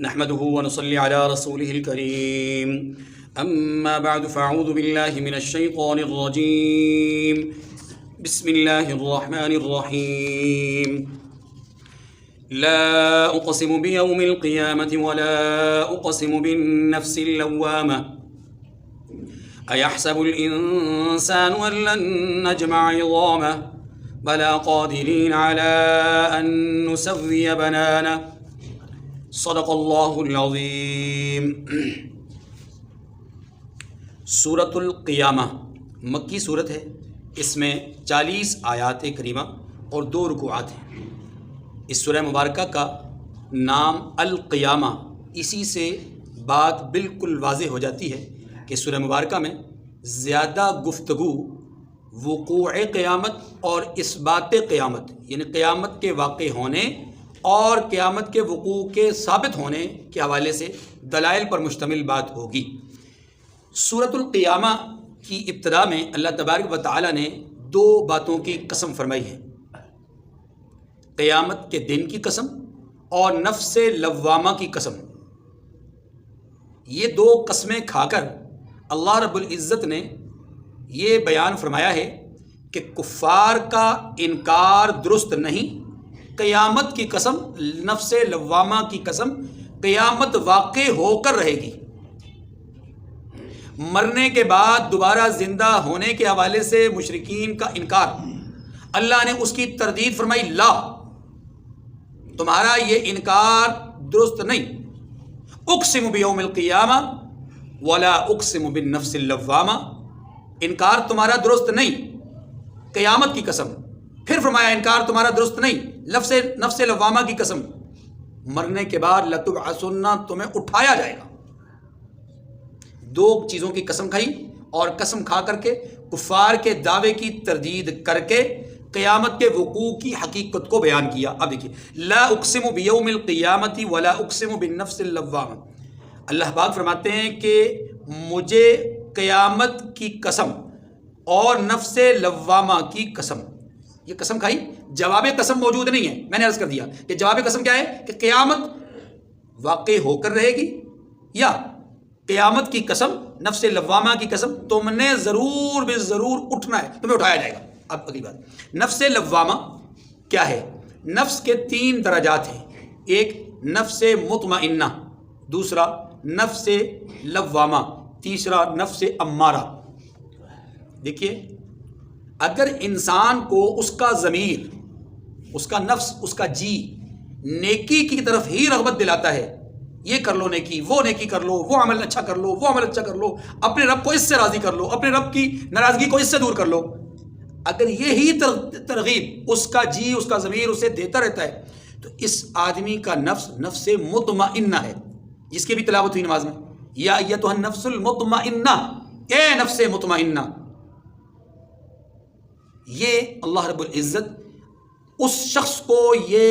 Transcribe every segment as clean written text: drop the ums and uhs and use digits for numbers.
نحمده ونصلي على رسوله الكريم أما بعد فأعوذ بالله من الشيطان الرجيم بسم الله الرحمن الرحيم لا أقسم بيوم القيامة ولا أقسم بالنفس اللوامة أيحسب الإنسان أن لن نجمع عظامه بلى قادرين على أن نسوي بنانه صدق اللہ العظیم۔ سورۃ القیامہ مکی صورت ہے، اس میں 40 آیات کریمہ اور 2 رکوعات ہیں۔ اس سورہ مبارکہ کا نام القیامہ، اسی سے بات بالکل واضح ہو جاتی ہے کہ سورہ مبارکہ میں زیادہ گفتگو وقوع قیامت اور اثبات قیامت، یعنی قیامت کے واقع ہونے اور قیامت کے وقوع کے ثابت ہونے کے حوالے سے دلائل پر مشتمل بات ہوگی۔ سورۃ القیامہ کی ابتدا میں اللہ تبارک و تعالی نے 2 باتوں کی قسم فرمائی ہے، قیامت کے دن کی قسم اور نفس لوامہ کی قسم۔ یہ 2 قسمیں کھا کر اللہ رب العزت نے یہ بیان فرمایا ہے کہ کفار کا انکار درست نہیں، قیامت کی قسم، نفس لوامہ کی قسم، قیامت واقع ہو کر رہے گی۔ مرنے کے بعد دوبارہ زندہ ہونے کے حوالے سے مشرکین کا انکار، اللہ نے اس کی تردید فرمائی، لا، تمہارا یہ انکار درست نہیں۔ اقسم بیوم القیامہ ولا اقسم بالنفس اللوامہ، انکار تمہارا درست نہیں قیامت کی قسم۔ پھر فرمایا انکار تمہارا درست نہیں نفس لوامہ کی قسم، مرنے کے بعد لتبعثن، تمہیں اٹھایا جائے گا۔ 2 چیزوں کی قسم کھائی اور قسم کھا کر کے کفار کے دعوے کی تردید کر کے قیامت کے وقوع کی حقیقت کو بیان کیا۔ اب دیکھیے، لا اقسم بیوم القیامت ولا اقسم بالنفس اللوامہ، اللہ پاک فرماتے ہیں کہ مجھے قیامت کی قسم اور نفس لوامہ کی قسم، یہ قسم کھائی، جواب قسم موجود نہیں ہے۔ میں نے عرض کر دیا کہ جواب قسم کیا ہے کہ قیامت واقع ہو کر رہے گی، یا قیامت کی قسم، نفس لوامہ کی قسم، تم نے ضرور بے ضرور اٹھنا ہے، تمہیں اٹھایا جائے گا۔ اب اگلی بات، نفس لوامہ کیا ہے؟ نفس کے 3 درجات ہیں، ایک نفس مطمئنہ، دوسرا نفس لوامہ، تیسرا نفس امارہ۔ دیکھیے، اگر انسان کو اس کا ضمیر، اس کا نفس، اس کا جی نیکی کی طرف ہی رغبت دلاتا ہے، یہ کر لو نیکی، وہ نیکی کر لو، وہ عمل اچھا کر لو، وہ عمل اچھا کر لو، اپنے رب کو اس سے راضی کر لو، اپنے رب کی ناراضگی کو اس سے دور کر لو، اگر یہی ترغیب اس کا جی، اس کا ضمیر اسے دیتا رہتا ہے، تو اس آدمی کا نفس نفس مطمئنہ ہے، جس کی بھی تلاوت ہوئی نماز میں، یا ایتھا النفس المطمئنہ، اے نفس مطمئنہ۔ یہ اللہ رب العزت اس شخص کو یہ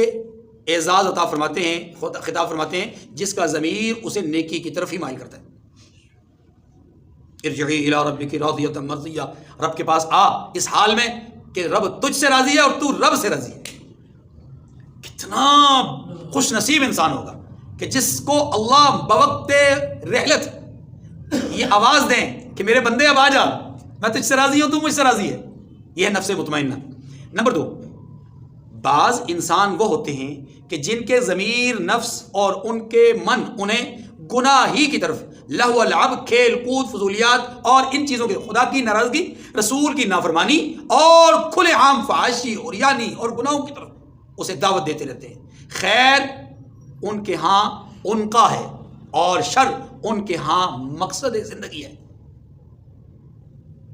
اعزاز عطا فرماتے ہیں، خطاب فرماتے ہیں جس کا ضمیر اسے نیکی کی طرف ہی مائل کرتا ہے۔ ارجعی الی ربک راضیۃ مرضیہ، رب کے پاس آ اس حال میں کہ رب تجھ سے راضی ہے اور تو رب سے راضی ہے۔ کتنا خوش نصیب انسان ہوگا کہ جس کو اللہ بوقت رحلت یہ آواز دیں کہ میرے بندے اب آ جا، میں تجھ سے راضی ہوں، تو مجھ سے راضی ہے۔ یہ ہے نفس مطمئنہ۔ نمبر 2، بعض انسان وہ ہوتے ہیں کہ جن کے ضمیر، نفس اور ان کے من انہیں گناہ ہی کی طرف، لہو لعب، کھیل کود، فضولیات اور ان چیزوں کے، خدا کی ناراضگی، رسول کی نافرمانی اور کھلے عام فحاشی اور یعنی اور گناہوں کی طرف اسے دعوت دیتے رہتے ہیں۔ خیر ان کے ہاں ان کا ہے اور شر ان کے ہاں مقصد زندگی ہے۔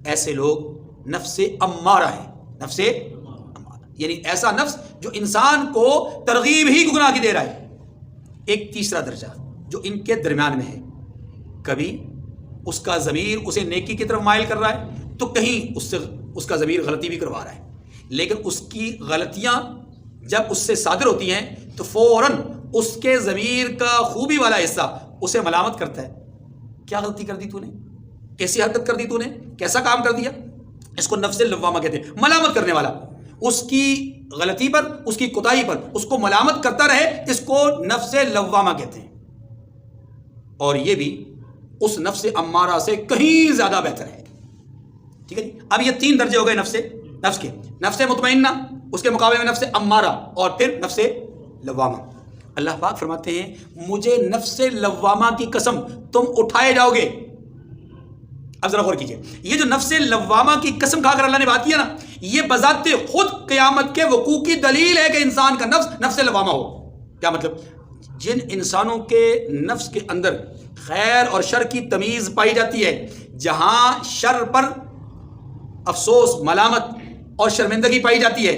ایسے لوگ نفس امارہ ہے، نفس امارہ یعنی ایسا نفس جو انسان کو ترغیب ہی گناہ کی دے رہا ہے۔ ایک تیسرا درجہ جو ان کے درمیان میں ہے، کبھی اس کا ضمیر اسے نیکی کی طرف مائل کر رہا ہے، تو کہیں اس کا ضمیر غلطی بھی کروا رہا ہے، لیکن اس کی غلطیاں جب اس سے صادر ہوتی ہیں تو فوراً اس کے ضمیر کا خوبی والا حصہ اسے ملامت کرتا ہے، کیا غلطی کر دی تو نے، کیسی حرکت کر دی تو نے، کیسا کام کر دیا۔ اس کو نفس لوامہ کہتے ہیں، ملامت کرنے والا، اس کی غلطی پر، اس کی کوتاہی پر اس کو ملامت کرتا رہے، اس کو نفس لوامہ کہتے ہیں۔ اور یہ بھی اس نفس امارہ سے کہیں زیادہ بہتر ہے. ٹھیک ہے جی. اب یہ 3 درجے ہو گئے نفس کے. نفس مطمئنہ، اس کے مقابلے میں نفس امارہ، اور پھر نفس لوامہ. اللہ پاک فرماتے ہیں مجھے نفس لوامہ کی قسم تم اٹھائے جاؤ گے. اب ذرا غور کیجئے، یہ جو نفس لوامہ کی قسم کھا کر اللہ نے بات کیا نا، یہ بذات خود قیامت کے وقوع کی دلیل ہے کہ انسان کا نفس لوامہ ہو. کیا مطلب؟ جن انسانوں کے نفس کے اندر خیر اور شر کی تمیز پائی جاتی ہے، جہاں شر پر افسوس، ملامت اور شرمندگی پائی جاتی ہے،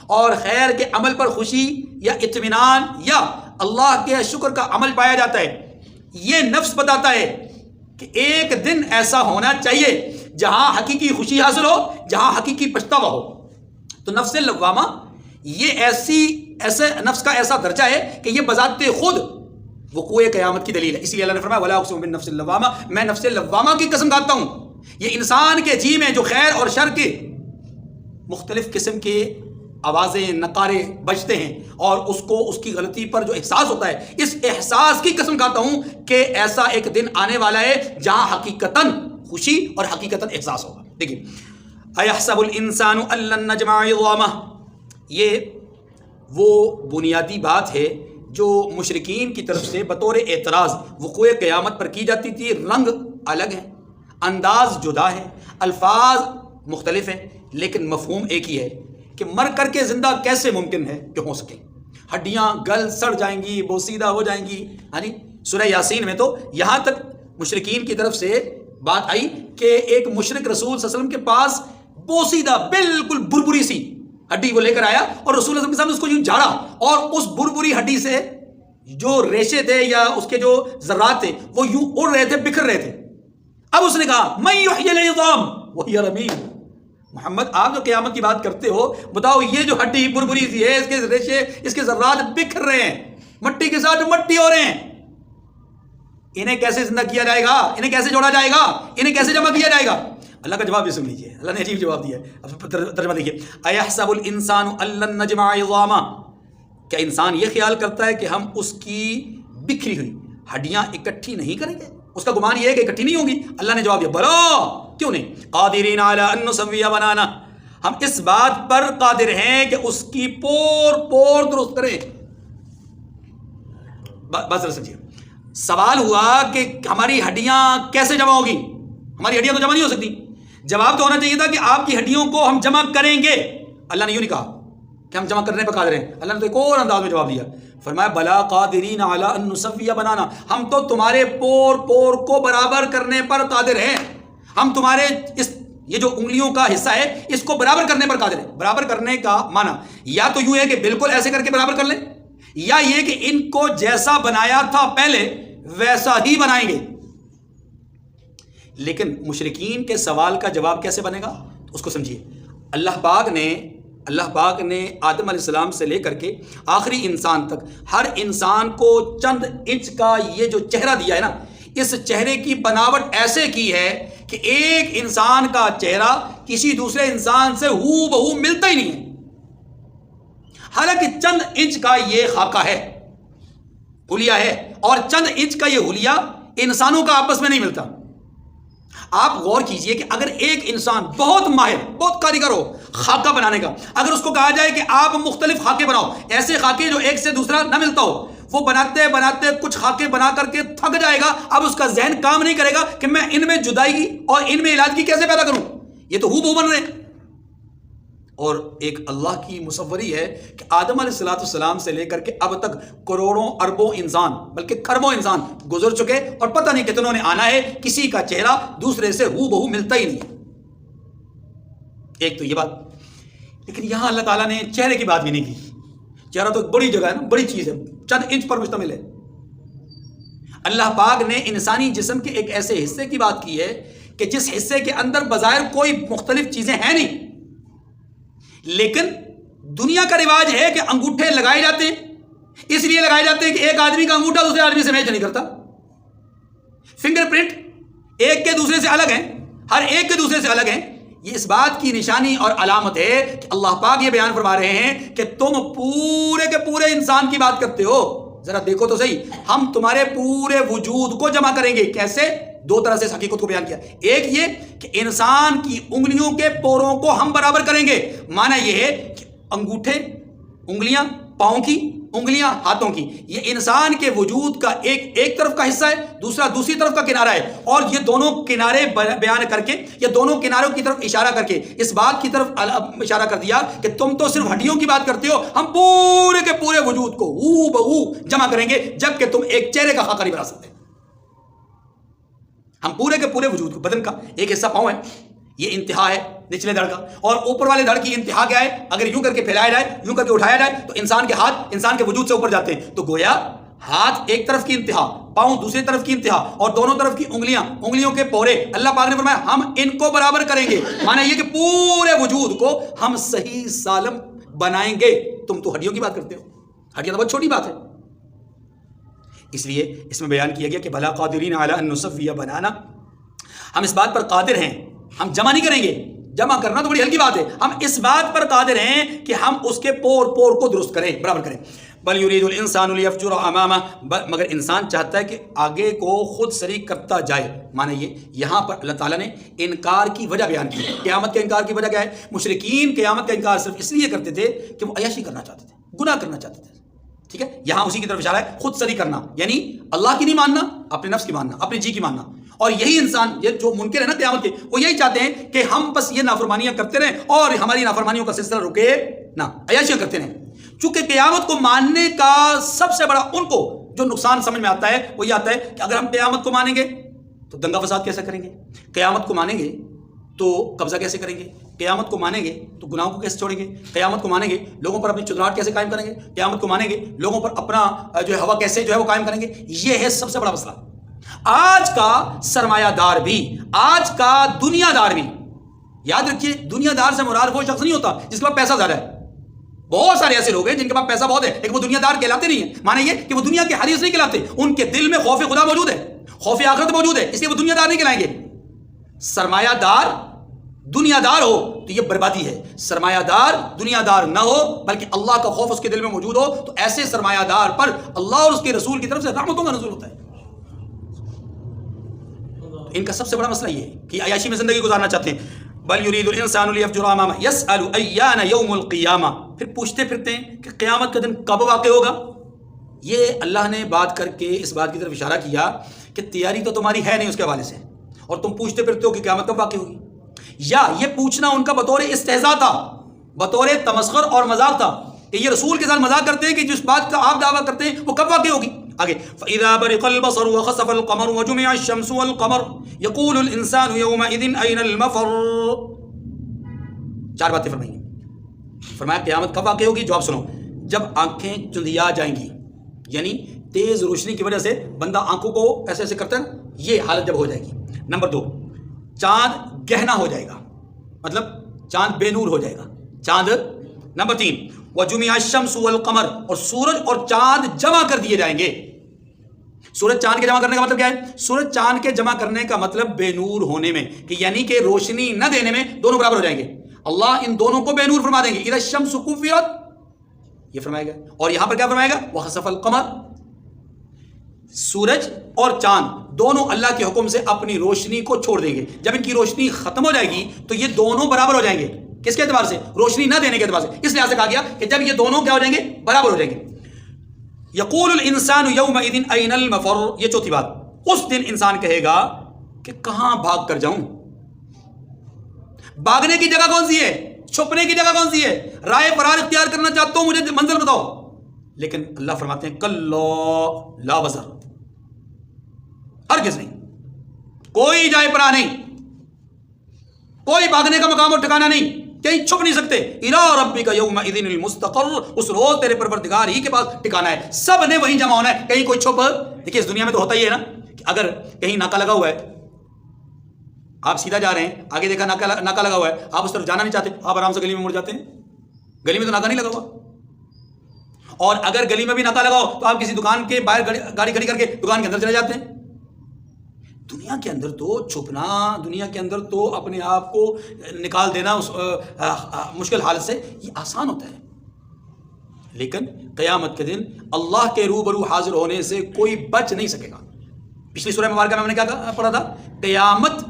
اور خیر کے عمل پر خوشی یا اطمینان یا اللہ کے شکر کا عمل پایا جاتا ہے، یہ نفس بتاتا ہے کہ ایک دن ایسا ہونا چاہیے جہاں حقیقی خوشی حاصل ہو، جہاں حقیقی پچھتاوا ہو. تو نفس لوامہ یہ ایسے نفس کا ایسا درجہ ہے کہ یہ بذات خود وقوع قیامت کی دلیل ہے. اسی لیے اللہ نے فرمایا وَلَا أُقْسِمُ بِالنَّفْسِ اللَّوَّامَةِ، میں نفس لوامہ کی قسم کھاتا ہوں. یہ انسان کے جی میں جو خیر اور شر کے مختلف قسم کے آوازیں، نقارے بجتے ہیں، اور اس کو اس کی غلطی پر جو احساس ہوتا ہے، اس احساس کی قسم کھاتا ہوں کہ ایسا ایک دن آنے والا ہے جہاں حقیقتاً خوشی اور حقیقتاً احساس ہوگا. دیکھیے، أَيَحْسَبُ الْإِنسَانُ أَن لَّن نَّجْمَعَ عِظَامَهُ، یہ وہ بنیادی بات ہے جو مشرکین کی طرف سے بطور اعتراض وقوع قیامت پر کی جاتی تھی. رنگ الگ ہے، انداز جدا ہے، الفاظ مختلف ہیں، لیکن مفہوم ایک ہی ہے کہ مر کر کے زندہ کیسے ممکن ہے کہ ہو سکے. ہڈیاں گل سڑ جائیں گی، بوسیدہ ہو جائیں گی. ہاں جی، سورہ یاسین میں تو یہاں تک مشرکین کی طرف سے بات آئی کہ ایک مشرک رسول صلی اللہ علیہ وسلم کے پاس بوسیدہ بالکل بربری سی ہڈی وہ لے کر آیا، اور رسول اللہ صلی اللہ علیہ وسلم نے اس کو یوں جھاڑا، اور اس بربری ہڈی سے جو ریشے تھے یا اس کے جو ذرات تھے وہ یوں اڑ رہے تھے، بکھر رہے تھے. اب اس نے کہا من یحیی العظام وہی رمیم، محمد آپ جو قیامت کی بات کرتے ہو، بتاؤ یہ جو ہڈی بربری سی ہے، اس کے ریشے، اس کے ذرات بکھر رہے ہیں، مٹی کے ساتھ مٹی ہو رہے ہیں، انہیں کیسے زندہ کیا جائے گا؟ انہیں کیسے جوڑا جائے گا؟ انہیں کیسے جمع کیا جائے گا؟ اللہ کا جواب بھی سن لیجیے، اللہ نے عجیب جواب دیا ہے. اب ترجمہ دیکھیے، أَيَحْسَبُ الْإِنسَانُ أَن لَّن نَّجْمَعَ عِظَامَهُ، کیا انسان یہ خیال کرتا ہے کہ ہم اس کی بکھری ہوئی ہڈیاں اکٹھی نہیں کریں گے؟ اس کا گمان یہ ہے کہ اکٹھی نہیں ہوں گی. اللہ نے جواب دیا بلا، کیوں نہیں، قادرین علی ان نسوی بنانا، ہم اس بات پر قادر ہیں کہ اس کی پور درست کریں. بات ذرا سمجھیے، سوال ہوا کہ ہماری ہڈیاں کیسے جمع ہوگی؟ ہماری ہڈیاں تو جمع نہیں ہو سکتی. جواب تو ہونا چاہیے تھا کہ آپ کی ہڈیوں کو ہم جمع کریں گے. اللہ نے یوں نہیں کہا کہ ہم جمع کرنے پر قادر ہیں. اللہ نے تو ایک اور انداز میں جواب دیا، فرمایا بلا قادرین علی ان نسوی بنانا، ہم تو تمہارے پور کو برابر کرنے پر قادر ہیں. ہم تمہارے یہ جو انگلیوں کا حصہ ہے اس کو برابر کرنے پر قادر ہیں. برابر کرنے کا معنی یا تو یوں ہے کہ بالکل ایسے کر کے برابر کر لیں، یا یہ کہ ان کو جیسا بنایا تھا پہلے ویسا ہی بنائیں گے. لیکن مشرکین کے سوال کا جواب کیسے بنے گا اس کو سمجھیے. اللہ پاک نے آدم علیہ السلام سے لے کر کے آخری انسان تک ہر انسان کو چند انچ کا یہ جو چہرہ دیا ہے نا، اس چہرے کی بناوٹ ایسے کی ہے کہ ایک انسان کا چہرہ کسی دوسرے انسان سے ہو بہو ملتا ہی نہیں ہے. حالانکہ چند انچ کا یہ خاکہ ہے، حلیہ ہے، اور چند انچ کا یہ حلیہ انسانوں کا آپس میں نہیں ملتا. آپ غور کیجئے کہ اگر ایک انسان بہت ماہر، بہت کاریگر ہو خاکہ بنانے کا، اگر اس کو کہا جائے کہ آپ مختلف خاکے بناؤ، ایسے خاکے جو ایک سے دوسرا نہ ملتا ہو، وہ بناتے بناتے کچھ خاکے بنا کر کے تھک جائے گا. اب اس کا ذہن کام نہیں کرے گا کہ میں ان میں جدائی اور ان میں علاج کی کیسے پیدا کروں، یہ تو ہو بن رہے ہیں. اور ایک اللہ کی مصوری ہے کہ آدم علیہ السلام سے لے کر کے اب تک کروڑوں اربوں انسان بلکہ کھربوں انسان گزر چکے، اور پتہ نہیں کتنوں نے آنا ہے، کسی کا چہرہ دوسرے سے ہو بہو ملتا ہی نہیں. ایک تو یہ بات. لیکن یہاں اللہ تعالیٰ نے چہرے کی بات بھی نہیں کی. چہرہ تو ایک بڑی جگہ ہے نا، بڑی چیز ہے، چند انچ پر مشتمل ہے. اللہ پاک نے انسانی جسم کے ایک ایسے حصے کی بات کی ہے کہ جس حصے کے اندر بظاہر کوئی مختلف چیزیں ہیں نہیں، لیکن دنیا کا رواج ہے کہ انگوٹھے لگائے جاتے ہیں. اس لیے لگائے جاتے ہیں کہ ایک آدمی کا انگوٹھا دوسرے آدمی سے میچ نہیں کرتا. فنگر پرنٹ ایک کے دوسرے سے الگ ہیں، ہر ایک کے دوسرے سے الگ ہیں. یہ اس بات کی نشانی اور علامت ہے کہ اللہ پاک یہ بیان فرما رہے ہیں کہ تم پورے کے پورے انسان کی بات کرتے ہو، ذرا دیکھو تو صحیح، ہم تمہارے پورے وجود کو جمع کریں گے. کیسے؟ دو طرح سے اس حقیقت کو بیان کیا. ایک یہ کہ انسان کی انگلیوں کے پوروں کو ہم برابر کریں گے. معنی یہ ہے کہ انگوٹھے انگلیاں، پاؤں کی انگلیاں، ہاتھوں کی، یہ انسان کے وجود کا ایک طرف کا حصہ ہے، دوسرا دوسری طرف کا کنارہ ہے. اور یہ دونوں کنارے بیان کر کے، یا دونوں کناروں کی طرف اشارہ کر کے اس بات کی طرف اشارہ کر دیا کہ تم تو صرف ہڈیوں کی بات کرتے ہو، ہم پورے کے پورے وجود کو او بہو جمع کریں گے جبکہ تم ایک چہرے کا خاکہ نہیں بنا سکتے. ہم پورے کے پورے وجود کو، بدن کا ایک حصہ پاؤں ہے، یہ انتہا ہے نچلے دھڑ کا، اور اوپر والے دھڑ کی انتہا کیا ہے؟ اگر یوں کر کے پھیلایا جائے، یوں کر کے اٹھایا جائے تو انسان کے ہاتھ انسان کے وجود سے اوپر جاتے ہیں. تو گویا ہاتھ ایک طرف کی انتہا، پاؤں دوسری طرف کی انتہا، اور دونوں طرف کی انگلیوں کے پورے اللہ پاک نے فرمایا ہم ان کو برابر کریں گے. معنی یہ کہ پورے وجود کو ہم صحیح سالم بنائیں گے. تم تو ہڈیوں کی بات کرتے ہو، ہڈیاں تو بہت چھوٹی بات ہے. اس لیے اس میں بیان کیا گیا کہ بھلا قادرین علی ان نسوی بنانا، ہم اس بات پر قادر ہیں، ہم جمع نہیں کریں گے، جمع کرنا تو بڑی ہلکی بات ہے، ہم اس بات پر قادر ہیں کہ ہم اس کے پور کو درست کریں، برابر کریں. بل یرید الانسان لیفجر امامہ، مگر انسان چاہتا ہے کہ آگے کو خود سری کرتا جائے. معنی یہ یہاں پر اللہ تعالیٰ نے انکار کی وجہ بیان کی. قیامت کے انکار کی وجہ کیا ہے؟ مشرکین قیامت کا انکار صرف اس لیے کرتے تھے کہ وہ عیاشی کرنا چاہتے تھے، گناہ کرنا چاہتے تھے. ٹھیک ہے، یہاں اسی کی طرف اشارہ ہے، خود سری کرنا، یعنی اللہ کی نہیں ماننا، اپنے نفس کی ماننا، اپنے جی کی ماننا. اور یہی انسان، یہ جو منکر ہے نا قیامت کے، وہ یہی چاہتے ہیں کہ ہم بس یہ نافرمانیاں کرتے رہیں اور ہماری نافرمانیوں کا سلسلہ رکے نہ، عیاشیاں کرتے رہیں. چونکہ قیامت کو ماننے کا سب سے بڑا ان کو جو نقصان سمجھ میں آتا ہے وہ یہ آتا ہے کہ اگر ہم قیامت کو مانیں گے تو دنگا فساد کیسے کریں گے، قیامت کو مانیں گے تو قبضہ کیسے کریں گے، قیامت کو مانیں گے تو گناہوں کو کیسے چھوڑیں گے، قیامت کو مانیں گے لوگوں پر اپنی چدراہٹ کیسے قائم کریں گے، قیامت کو مانیں گے لوگوں پر اپنا جو ہے ہوا کیسے جو ہے وہ قائم کریں گے. یہ ہے سب سے بڑا مسئلہ. آج کا سرمایہ دار بھی، آج کا دنیا دار بھی، یاد رکھیے دنیا دار سے مراد وہ شخص نہیں ہوتا جس کے پاس پیسہ زیادہ ہے. بہت سارے ایسے لوگ ہیں جن کے پاس پیسہ بہت ہے لیکن وہ دنیا دار کہلاتے نہیں ہیں. معنی یہ کہ وہ دنیا کے حریص نہیں کہلاتے، ان کے دل میں خوف خدا موجود ہے، خوف آخرت موجود ہے، اس لیے وہ دنیا دار نہیں کہلائیں گے. سرمایہ دار دنیا دار ہو تو یہ بربادی ہے، سرمایہ دار دنیا دار نہ ہو بلکہ اللہ کا خوف اس کے دل میں موجود ہو تو ایسے سرمایہ دار پر اللہ اور اس کے رسول کی طرف سے رحمتوں کا نزول ہوتا ہے. ان کا سب سے بڑا مسئلہ یہ ہے کہ عیاشی میں زندگی گزارنا چاہتے ہیں. بل یرید الانسان لیفجر امامہ یسأل ایان یوم القیامہ، پھر پوچھتے پھرتے ہیں کہ قیامت کا دن کب واقع ہوگا. یہ اللہ نے بات کر کے اس بات کی طرف اشارہ کیا کہ تیاری تو تمہاری ہے نہیں اس کے حوالے سے، اور تم پوچھتے پھرتے ہو کہ قیامت کب واقع ہوگی. یا یہ پوچھنا ان کا بطور استہزاء تھا، بطور تمسخر اور مذاق تھا کہ یہ رسول کے ساتھ مذاق کرتے ہیں کہ جس بات کا آپ دعویٰ کرتے ہیں وہ کب واقع ہوگی. آگے فَإِذَا بَرِقَ الْبَصَرُ وَخَسَفَ الْقَمَرُ وَجُمِعَ الشَّمْسُ وَالْقَمَرُ يَقُولُ الْإِنسَانُ يَوْمَئِذٍ أَيْنَ الْمَفَرُّ. 4 باتیں فرمائیں. فرمایا قیامت کب واقع ہوگی؟ جواب سنو، جب آنکھیں چندیا جائیں گی، یعنی تیز روشنی کی وجہ سے بندہ آنکھوں کو ایسے ایسے کرتا ہے، یہ حالت جب ہو جائے گی. نمبر 2، چاند گہنا ہو جائے گا، مطلب چاند بے نور ہو جائے گا چاند. نمبر 3، وَجُمِعَ الشَّمْسُ وَالْقَمَرُ، اور سورج اور چاند جمع کر دیے جائیں گے. سورج چاند کے جمع کرنے کا مطلب کیا ہے؟ سورج چاند کے جمع کرنے کا مطلب بے نور ہونے میں، کہ یعنی کہ روشنی نہ دینے میں دونوں برابر ہو جائیں گے. اللہ ان دونوں کو بے نور فرما دیں گے. اِذَا الشَّمْسُ كُوِّرَتْ، یہ فرمائے گا. اور یہاں پر کیا فرمائے گا؟ وَخَسَفَ الْقَمَرُ، سورج اور چاند دونوں اللہ کے حکم سے اپنی روشنی کو چھوڑ دیں گے. جب ان کی روشنی ختم ہو جائے گی تو یہ دونوں برابر ہو جائیں گے. کس کے اعتبار سے؟ روشنی نہ دینے کے اعتبار سے. اس لحاظ سے کہا گیا کہ جب یہ دونوں کیا ہو جائیں گے؟ برابر ہو جائیں گے. یقول الانسان یومئذ این المفر، یہ چوتھی بات. اس دن انسان کہے گا کہ کہاں بھاگ کر جاؤں. بھاگنے کی جگہ کون سی ہے؟ چھپنے کی جگہ کون سی ہے؟ رائے فرار اختیار کرنا چاہتا ہوں، مجھے منزل بتاؤ. لیکن اللہ فرماتے ہیں کلا لا وزر، ہرگز نہیں، کوئی جائے پناہ نہیں، کوئی بھاگنے کا مقام اور ٹھکانہ نہیں، کہیں چھپ نہیں سکتے. الی ربک یومئذ المستقر، اس روز تیرے پروردگار ہی کے پاس ٹھکانہ ہے. سب نے وہیں جمع ہونا ہے، کہیں کوئی چھپ. دیکھیے اس دنیا میں تو ہوتا ہی ہے نا کہ اگر کہیں ناکا لگا ہوا ہے، آپ سیدھا جا رہے ہیں، آگے دیکھا ناکا لگا ہوا ہے، آپ اس طرف جانا نہیں چاہتے، آپ آرام سے گلی میں مڑ جاتے ہیں. گلی میں تو ناکا نہیں لگا ہوا. اور اگر گلی میں بھی ناکا لگا ہو تو آپ کسی دکان کے باہر گاڑی کھڑی کر کے دکان کے اندر چلے جاتے ہیں. دنیا کے اندر تو چھپنا، دنیا کے اندر تو اپنے آپ کو نکال دینا اس مشکل حالت سے یہ آسان ہوتا ہے. لیکن قیامت کے دن اللہ کے روبرو حاضر ہونے سے کوئی بچ نہیں سکے گا. پچھلی سورہ مبارکہ میں ہم نے کیا پڑھا تھا؟ قیامت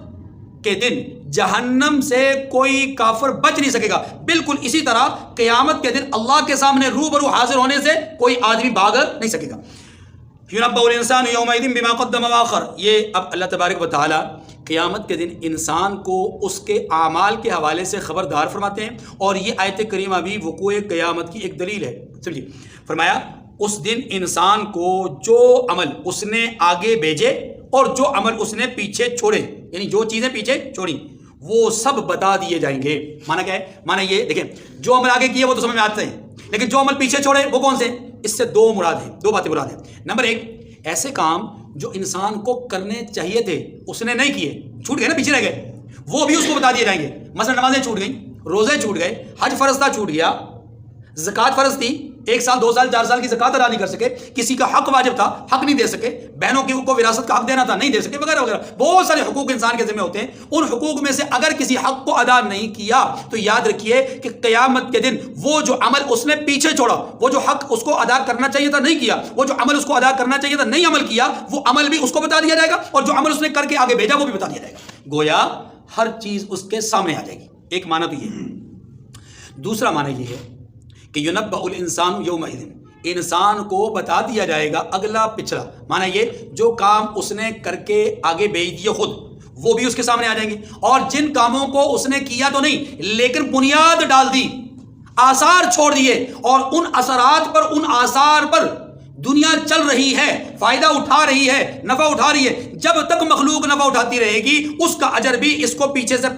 کے دن جہنم سے کوئی کافر بچ نہیں سکے گا. بالکل اسی طرح قیامت کے دن اللہ کے سامنے روبرو حاضر ہونے سے کوئی آدمی بھاگ نہیں سکے گا. یُنَبَّأُ الْإِنسَانُ يَوْمَئِذٍ بِمَا قَدَّمَ وَأَخَّرَ. یہ اب اللہ تبارک و تعالیٰ قیامت کے دن انسان کو اس کے اعمال کے حوالے سے خبردار فرماتے ہیں، اور یہ آیت کریمہ بھی وقوع قیامت کی ایک دلیل ہے. سمجھیے، فرمایا اس دن انسان کو جو عمل اس نے آگے بھیجے اور جو عمل اس نے پیچھے چھوڑے، یعنی جو چیزیں پیچھے چھوڑی، وہ سب بتا دیے جائیں گے. مانا کیا ہے؟ مانا یہ دیکھیں، جو عمل آگے کیے وہ تو سمجھ میں آتے ہیں، لیکن جو عمل پیچھے چھوڑے وہ کون سے؟ اس سے دو باتیں مراد ہیں. نمبر ایک، ایسے کام جو انسان کو کرنے چاہیے تھے اس نے نہیں کیے، چھوٹ گئے نا، پیچھے رہ گئے، وہ بھی اس کو بتا دیے جائیں گے. مثلا نمازیں چھوٹ گئیں، روزے چھوٹ گئے، حج فرض تھا چھوٹ گیا، زکوٰۃ فرض تھی، 1 سال 2 سال 4 سال کی زکوٰۃ ادا نہیں کر سکے، کسی کا حق واجب تھا حق نہیں دے سکے، بہنوں کو وراثت کا حق دینا تھا نہیں دے سکے، وغیرہ وغیرہ. بہت سارے حقوق انسان کے ذمہ ہوتے ہیں. ان حقوق میں سے اگر کسی حق کو ادا نہیں کیا تو یاد رکھیے کہ قیامت کے دن وہ جو عمل اس نے پیچھے چھوڑا، وہ جو حق اس کو ادا کرنا چاہیے تھا نہیں کیا، وہ جو عمل اس کو ادا کرنا چاہیے تھا نہیں عمل کیا، وہ عمل بھی اس کو بتا دیا جائے گا، اور جو عمل اس نے کر کے آگے بھیجا وہ بھی بتا دیا جائے گا. گویا ہر چیز اس کے سامنے آ جائے گی. ایک معنی تو یہ ہے. دوسرا معنی یہ ہے کہ یُنَبَّأُ الْإِنسَانُ يَوْمَئِذٍ، انسان کو بتا دیا جائے گا اگلا پچھلا. معنی یہ، جو کام اس نے کر کے آگے بھیج دیے خود، وہ بھی اس کے سامنے آ جائیں گے، اور جن کاموں کو اس نے کیا تو نہیں لیکن بنیاد ڈال دی، آثار چھوڑ دیے، اور ان اثرات پر، ان آثار پر دنیا چل رہی ہے، فائدہ اٹھا رہی ہے، نفع اٹھا رہی ہے. جب تک مخلوق نفع اٹھاتی رہے گی اس کا اجر بھی اس کو پیچھے سے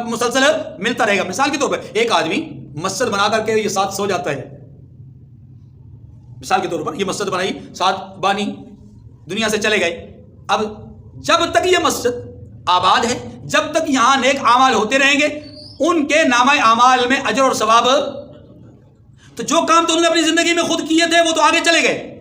مسلسل ملتا رہے گا. مثال کے طور پر ایک آدمی مسجد بنا کر کے یہ ساتھ سو جاتا ہے، مثال کے طور پر یہ مسجد بنائی، 7 بانی دنیا سے چلے گئے. اب جب تک یہ مسجد آباد ہے، جب تک یہاں نیک اعمال ہوتے رہیں گے، ان کے نامہ اعمال میں اجر اور ثواب. تو جو کام تو انہوں نے اپنی زندگی میں خود کیے تھے وہ تو آگے چلے گئے،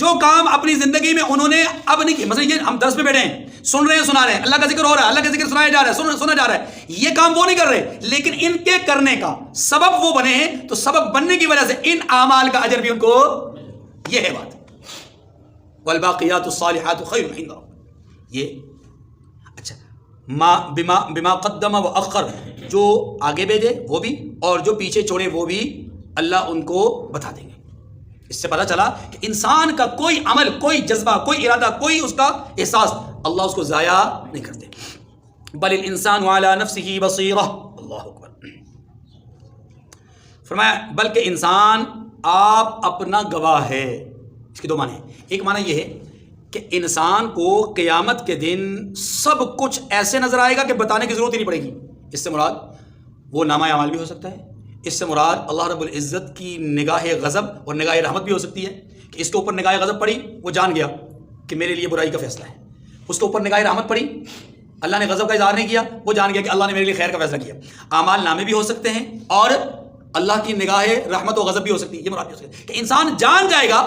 جو کام اپنی زندگی میں انہوں نے اب نہیں کیے. مثلا یہ ہم درس میں بیٹھے ہیں، سن رہے ہیں، سنا رہے ہیں، اللہ کا ذکر ہو رہا ہے، اللہ کا ذکر سنایا جا رہا ہے، سنا جا رہا ہے، یہ کام وہ نہیں کر رہے، لیکن ان کے کرنے کا سبب وہ بنے ہیں، تو سبب بننے کی وجہ سے ان اعمال کا اجر بھی ان کو. یہ ہے بات. والباقیات الصالحات خیر عند ربک. یہ اچھا، بما قدم واخر، جو آگے بھیجے وہ بھی، اور جو پیچھے چھوڑے وہ بھی اللہ ان کو بتا دیں گے. اس سے پتہ چلا کہ انسان کا کوئی عمل، کوئی جذبہ، کوئی ارادہ، کوئی اس کا احساس اللہ اس کو ضائع نہیں کرتے. بل الانسان علی نفسه بصیرہ. اللہ اکبر. فرمایا بلکہ انسان آپ اپنا گواہ ہے. اس کے 2 معنی ہیں. ایک معنی یہ ہے کہ انسان کو قیامت کے دن سب کچھ ایسے نظر آئے گا کہ بتانے کی ضرورت ہی نہیں پڑے گی. اس سے مراد وہ نامہ اعمال بھی ہو سکتا ہے، اس سے مراد اللہ رب العزت کی نگاہ غضب اور نگاہ رحمت بھی ہو سکتی ہے کہ اس کے اوپر نگاہ غضب پڑی، وہ جان گیا کہ میرے لیے برائی کا فیصلہ ہے. اس کے اوپر نگاہ رحمت پڑی، اللہ نے غضب کا اظہار نہیں کیا، وہ جان گیا کہ اللہ نے میرے لیے خیر کا فیصلہ کیا. اعمال نامے بھی ہو سکتے ہیں اور اللہ کی نگاہ رحمت و غضب بھی ہو سکتی ہے. یہ مراد بھی ہو سکتی ہے کہ انسان جان جائے گا،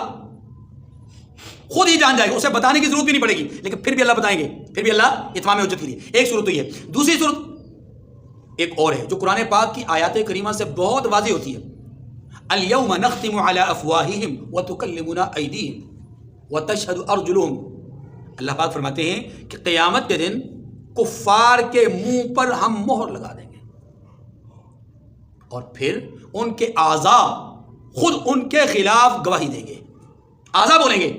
خود ہی جان جائے گا، اسے بتانے کی ضرورت بھی نہیں پڑے گی، لیکن پھر بھی اللہ بتائیں گے، پھر بھی اللہ اتمام حجت کے لیے. ایک صورت تو یہ. دوسری صورت ایک اور ہے جو قرآن پاک کی آیات کریمہ سے بہت واضح ہوتی ہے. الیوم نختم علی افواہہم وتکلمنا ایدیہم وتشہد ارجلہم. اللہ پاک فرماتے ہیں کہ قیامت کے دن کفار کے منہ پر ہم مہر لگا دیں گے، اور پھر ان کے اعضاء خود ان کے خلاف گواہی دیں گے. اعضاء بولیں گے،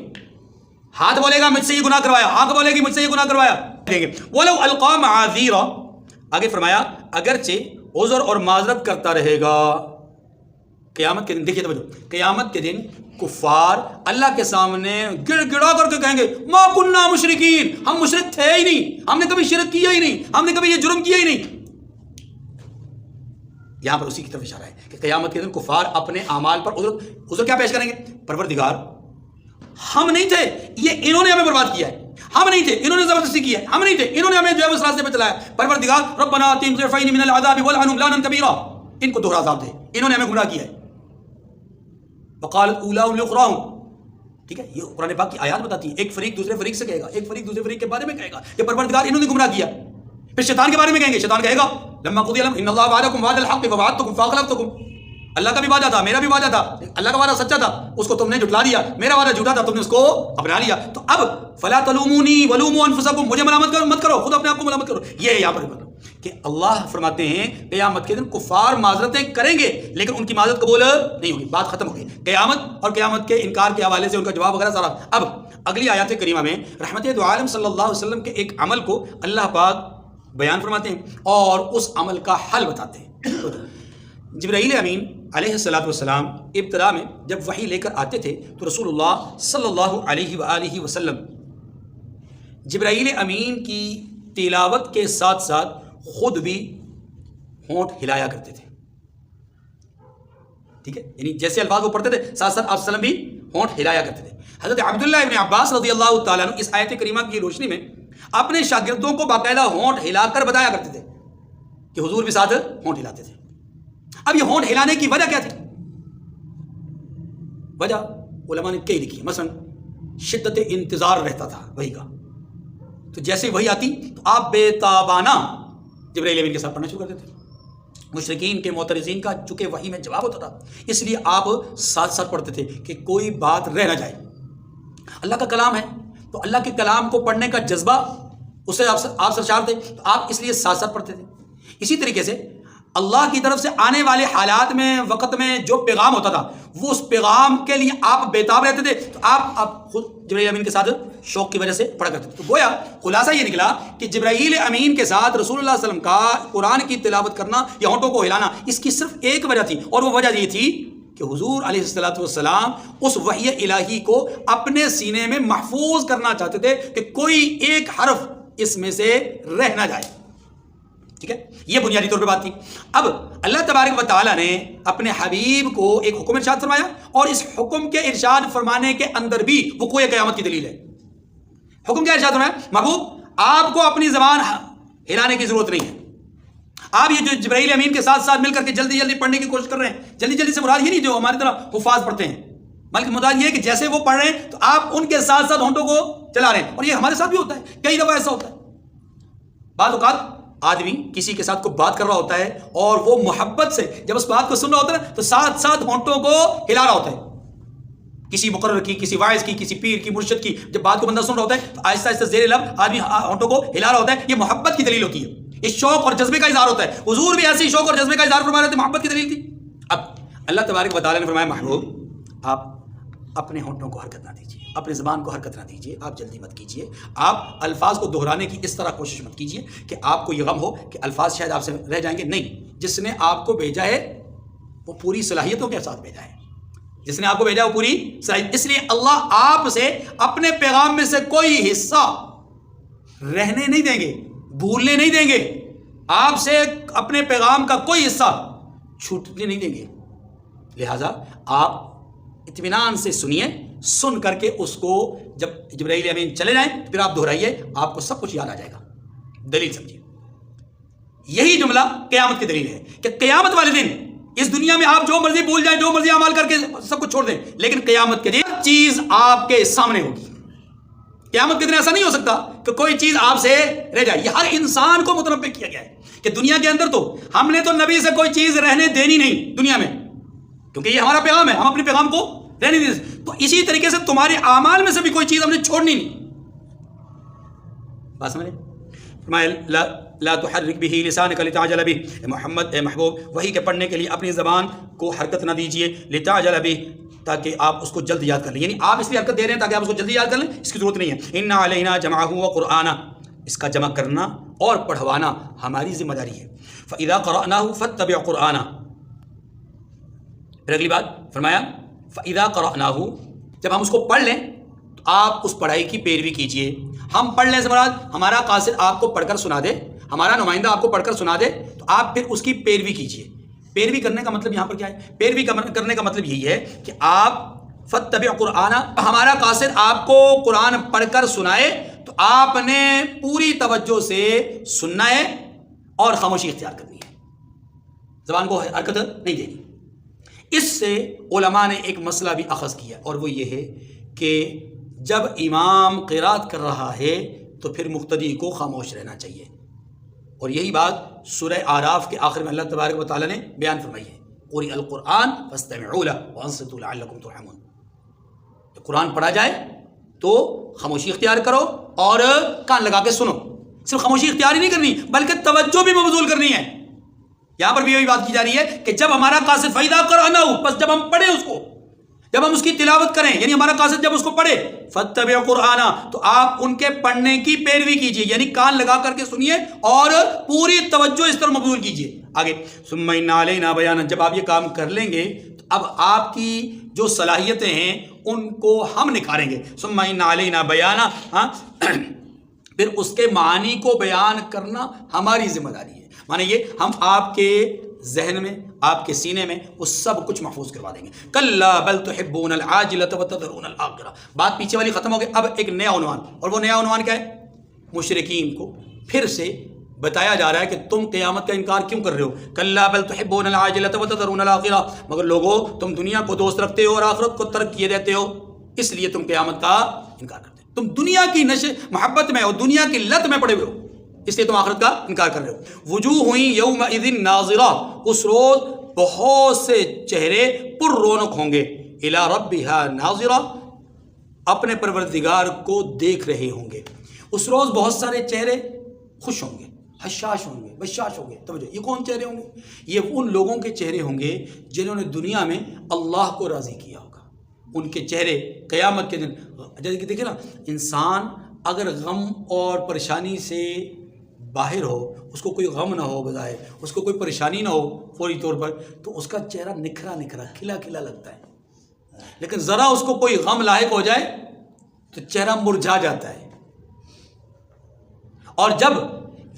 ہاتھ بولے گا مجھ سے یہ گناہ کروایا، آنکھ بولے گی مجھ سے یہ گناہ کروایا، دیں گے. وَلَوْ أَلْقَى مَعَاذِيرًا. آگے فرمایا اگرچہ عذر اور معذرت کرتا رہے گا قیامت کے دن. دیکھیے توجہ، قیامت کے دن کفار اللہ کے سامنے گڑ گڑا کر کے کہیں گے ما کننا مشرکین، ہم مشرک تھے ہی نہیں، ہم نے کبھی شرک کیا ہی نہیں، ہم نے کبھی یہ جرم کیا ہی نہیں. یہاں پر اسی کی طرف اشارہ ہے کہ قیامت کے دن کفار اپنے اعمال پر عذر کیا پیش کریں گے؟ پروردگار ہم نہیں تھے، یہ انہوں نے ہمیں برباد کیا ہے، ہم نہیں تھے، انہوں نے زبردستی کی ہے، ہم نہیں تھے، انہوں نے ہمیں جو ہے اس راستے پہ چلایا. پروردگار ربنا آتِهِمْ ضِعْفَيْنِ مِنَ الْعَذَابِ وَالْعَنْهُمْ لَعْنًا كَبِيرًا. ان کو دوہرا عذاب دے، انہوں نے ہمیں گمراہ کیا ہے. وقالت اولاهم لأخراهم. ٹھیک ہے، یہ قرآن پاک کی آیات بتاتی ہے. ایک فریق دوسرے فریق سے کہے گا، ایک فریق دوسرے فریق کے بارے میں کہے گا کہ پروردگار انہوں نے گمراہ کیا. پھر شیطان کے بارے میں کہیں گے، شیطان کہے گا لما قضی الامر ان اللہ وعدکم وعد الحق ووعدتکم فاخلفتکم. اللہ کا بھی وعدہ تھا، میرا بھی وعدہ تھا، اللہ کا وعدہ سچا تھا، اس کو تم نے جھٹلا دیا، میرا وعدہ جھوٹا تھا، تم نے اس کو اپنا لیا، تو اب فلا تلومونی ولوموا انفسکم، مجھے ملامت کرو مت کرو، خود اپنے آپ کو ملامت کرو. یہ یہاں پر کہ اللہ فرماتے ہیں قیامت کے دن کفار معذرتیں کریں گے لیکن ان کی معذرت قبول نہیں ہوگی، بات ختم ہو گئی. قیامت اور قیامت کے انکار کے حوالے سے ان کا جواب وغیرہ سارا. اب اگلی آیات کریمہ میں رحمت دو عالم صلی اللہ علیہ وسلم کے ایک عمل کو اللہ پاک بیان فرماتے ہیں اور اس عمل کا حل بتاتے ہیں. جبرائیل امین علیہ السلام ابتدا میں جب وحی لے کر آتے تھے تو رسول اللہ صلی اللہ علیہ وآلہ وسلم جبرائیل امین کی تلاوت کے ساتھ ساتھ خود بھی ہونٹ ہلایا کرتے تھے. ٹھیک ہے، یعنی جیسے الفاظ وہ پڑھتے تھے ساتھ ساتھ آپ وسلم بھی ہونٹ ہلایا کرتے تھے. حضرت عبداللہ ابن عباس رضی اللہ تعالیٰ عنہ اس آیت کریمہ کی روشنی میں اپنے شاگردوں کو باقاعدہ ہونٹ ہلا کر بتایا کرتے تھے کہ حضور بھی ساتھ ہونٹ ہلاتے تھے. اب یہ ہونٹ ہلانے کی وجہ کیا تھی؟ وجہ علماء نے کئی لکھی ہے. مثلا شدت انتظار رہتا تھا وحی کا، تو جیسے وحی آتی تو آپ بے تابانہ جبرائیل امین کے ساتھ پڑھنا شروع کرتے تھے. مشرکین کے معترضین کا چونکہ وحی میں جواب ہوتا تھا اس لیے آپ ساتھ ساتھ پڑھتے تھے کہ کوئی بات رہ نہ جائے. اللہ کا کلام ہے تو اللہ کے کلام کو پڑھنے کا جذبہ اسے آپ سرشار تھے تو آپ اس لیے ساتھ ساتھ پڑھتے تھے. اسی طریقے سے اللہ کی طرف سے آنے والے حالات میں وقت میں جو پیغام ہوتا تھا وہ اس پیغام کے لیے آپ بےتاب رہتے تھے تو آپ خود جبرائیل امین کے ساتھ شوق کی وجہ سے پڑھا کرتے تھے. تو گویا خلاصہ یہ نکلا کہ جبرائیل امین کے ساتھ رسول اللہ صلی اللہ علیہ وسلم کا قرآن کی تلاوت کرنا یا ہونٹوں کو ہلانا اس کی صرف ایک وجہ تھی اور وہ وجہ یہ تھی کہ حضور علیہ السلام اس وحی الہی کو اپنے سینے میں محفوظ کرنا چاہتے تھے کہ کوئی ایک حرف اس میں سے رہ نہ جائے. ٹھیک ہے، یہ بنیادی طور پہ بات تھی. اب اللہ تبارک و تعالیٰ نے اپنے حبیب کو ایک حکم ارشاد فرمایا اور اس حکم کے ارشاد فرمانے کے اندر بھی وقوع قیامت کی دلیل ہے. حکم کیا ارشاد فرمایا؟ محبوب آپ کو اپنی زبان ہلانے کی ضرورت نہیں ہے. آپ یہ جو جبرائیل امین کے ساتھ ساتھ مل کر کے جلدی جلدی پڑھنے کی کوشش کر رہے ہیں، جلدی جلدی سے مراد یہ نہیں جو ہماری طرح حفاظ پڑھتے ہیں، بلکہ مراد یہ ہے کہ جیسے وہ پڑھ رہے ہیں تو آپ ان کے ساتھ ساتھ ہونٹوں کو چلا رہے ہیں. اور یہ ہمارے ساتھ بھی ہوتا ہے، کئی دفعہ ایسا ہوتا ہے. بعض اوقات آدمی کسی کے ساتھ کوئی بات کر رہا ہوتا ہے اور وہ محبت سے جب اس بات کو سن رہا ہوتا ہے تو ساتھ ساتھ ہونٹوں کو ہلا رہا ہوتا ہے. کسی مقرر کی، کسی واعظ کی، کسی پیر کی، مرشد کی جب بات کو بندہ سن رہا ہوتا ہے تو آہستہ آہستہ زیر لب آدمی ہونٹوں کو ہلا رہا ہوتا ہے. یہ محبت کی دلیل ہوتی ہے، یہ شوق اور جذبے کا اظہار ہوتا ہے. حضور بھی ایسے شوق اور جذبے کا اظہار فرما رہے تھے، محبت کی دلیل تھی. اب اللہ تبارک و تعالیٰ نے فرمایا محبوب آپ اپنے ہونٹوں کو حرکت نہ دیجیے، اپنے زبان کو حرکت نہ دیجیے، آپ جلدی مت کیجیے، آپ الفاظ کو دہرانے کی اس طرح کوشش مت کیجیے کہ آپ کو یہ غم ہو کہ الفاظ شاید آپ سے رہ جائیں گے. نہیں، جس نے آپ کو بھیجا ہے وہ پوری صلاحیتوں کے ساتھ بھیجا ہے، جس نے آپ کو بھیجا ہے وہ پوری صلاحیت. اس لیے اللہ آپ سے اپنے پیغام میں سے کوئی حصہ رہنے نہیں دیں گے، بھولنے نہیں دیں گے، آپ سے اپنے پیغام کا کوئی حصہ چھوٹنے نہیں دیں گے. لہذا آپ اطمینان سے سنیے، سن کر کے اس کو جب جبرائیل امین چلے جائیں پھر آپ دہرائیے، آپ کو سب کچھ یاد آ جائے گا. دلیل سمجھیے، یہی جملہ قیامت کی دلیل ہے کہ قیامت والے دن اس دنیا میں آپ جو مرضی بھول جائیں، جو مرضی اعمال کر کے سب کچھ چھوڑ دیں، لیکن قیامت کے دن چیز آپ کے سامنے ہوگی. قیامت کے دن ایسا نہیں ہو سکتا کہ کوئی چیز آپ سے رہ جائے. یہ ہر انسان کو متنبع کیا گیا ہے کہ دنیا کے اندر تو ہم نے تو نبی سے کوئی چیز رہنے دینی نہیں دنیا میں، کیونکہ یہ ہمارا پیغام ہے، ہم اپنے پیغام کو رہنے دیں. تو اسی طریقے سے تمہارے اعمال میں سے بھی کوئی چیز ہم نے چھوڑنی نہیں. بات سمجھے؟ فرمایا لا تحرک به لسانک لتعجل به. محمد اے محبوب وحی کے پڑھنے کے لیے اپنی زبان کو حرکت نہ دیجیے، لتعجل به تاکہ آپ اس کو جلد یاد کر لیں. یعنی آپ اس لیے حرکت دے رہے ہیں تاکہ آپ اس کو جلدی یاد کر لیں، اس کی ضرورت نہیں ہے. ان علینا جمعه وقرآنہ، اس کا جمع کرنا اور پڑھوانا ہماری ذمہ داری ہے. فاذا قرأناه فاتبع قرآنہ. پھر اگلی بات فرمایا فاذا قرأناه، جب ہم اس کو پڑھ لیں تو آپ اس پڑھائی کی پیروی کیجیے. ہم پڑھ لیں سے مراد ہمارا قاصد آپ کو پڑھ کر سنا دے، ہمارا نمائندہ آپ کو پڑھ کر سنا دے تو آپ پھر اس کی پیروی کیجیے. پیروی کرنے کا مطلب یہاں پر کیا ہے؟ پیروی کرنے کا مطلب یہی ہے کہ آپ فاتبع قرآنہ، ہمارا قاصد آپ کو قرآن پڑھ کر سنائے تو آپ نے پوری توجہ سے سننا ہے اور خاموشی اختیار کرنی ہے، زبان کو حرکت نہیں دینی. اس سے علماء نے ایک مسئلہ بھی اخذ کیا اور وہ یہ ہے کہ جب امام قرات کر رہا ہے تو پھر مقتدی کو خاموش رہنا چاہیے. اور یہی بات سورہ اعراف کے آخر میں اللہ تبارک و تعالیٰ نے بیان فرمائی ہے قرئ القرآن فاستمعوا له وانصتوا لعلکم ترحمون. قرآن پڑھا جائے تو خاموشی اختیار کرو اور کان لگا کے سنو. صرف خاموشی اختیار ہی نہیں کرنی بلکہ توجہ بھی مبذول کرنی ہے. یہاں پر بھی یہی بات کی جا رہی ہے کہ جب ہمارا قاصد فَإِذَا قَرَأْنَاهُ، بس جب ہم پڑھیں اس کو، جب ہم اس کی تلاوت کریں، یعنی ہمارا قاصد جب اس کو پڑھے فَاتَّبِعْ قُرْآنَ، تو آپ ان کے پڑھنے کی پیروی کیجئے، یعنی کان لگا کر کے سنیے اور پوری توجہ اس طرح مبذول کیجئے. آگے ثُمَّ إِنَّ عَلَيْنَا بَيَانًا، جب آپ یہ کام کر لیں گے تو اب آپ کی جو صلاحیتیں ہیں ان کو ہم نکھاریں گے. ثُمَّ إِنَّ عَلَيْنَا بَيَانًا، پھر اس کے معانی کو بیان کرنا ہماری ذمہ داری ہے. مانے یہ ہم آپ کے ذہن میں، آپ کے سینے میں وہ سب کچھ محفوظ کروا دیں گے. کلا بل تحبون العاجلۃ وتذرون الآخرہ. بات پیچھے والی ختم ہو گئی، اب ایک نیا عنوان، اور وہ نیا عنوان کیا ہے؟ مشرکین کو پھر سے بتایا جا رہا ہے کہ تم قیامت کا انکار کیوں کر رہے ہو. کلا بل تحبون العاجلۃ وتذرون الآخرہ، مگر لوگو تم دنیا کو دوست رکھتے ہو اور آخرت کو ترک کیے رہتے ہو، اس لیے تم قیامت کا انکار کرتے ہو. تم دنیا کی محبت میں اور دنیا کی لت میں پڑے ہوئے ہو، اس لیے تم آخرت کا انکار کر رہے ہو. وجوہ ہوئی یومئذ ناظرہ، اس روز بہت سے چہرے پر رونق ہوں گے. الی ربہا ناظرہ، اپنے پروردگار کو دیکھ رہے ہوں گے. اس روز بہت سارے چہرے خوش ہوں گے، حشاش ہوں گے، بشاش ہوں گے. توجہ، یہ کون چہرے ہوں گے؟ یہ ان لوگوں کے چہرے ہوں گے جنہوں نے دنیا میں اللہ کو راضی کیا ہوگا. ان کے چہرے قیامت کے دن، جیسے کہ دیکھیں نا، انسان اگر غم اور پریشانی سے باہر ہو، اس کو کوئی غم نہ ہو بظاہر، اس کو کوئی پریشانی نہ ہو فوری طور پر، تو اس کا چہرہ نکھرا نکھرا کھلا کھلا لگتا ہے. لیکن ذرا اس کو کوئی غم لاحق ہو جائے تو چہرہ مرجھا جاتا ہے. اور جب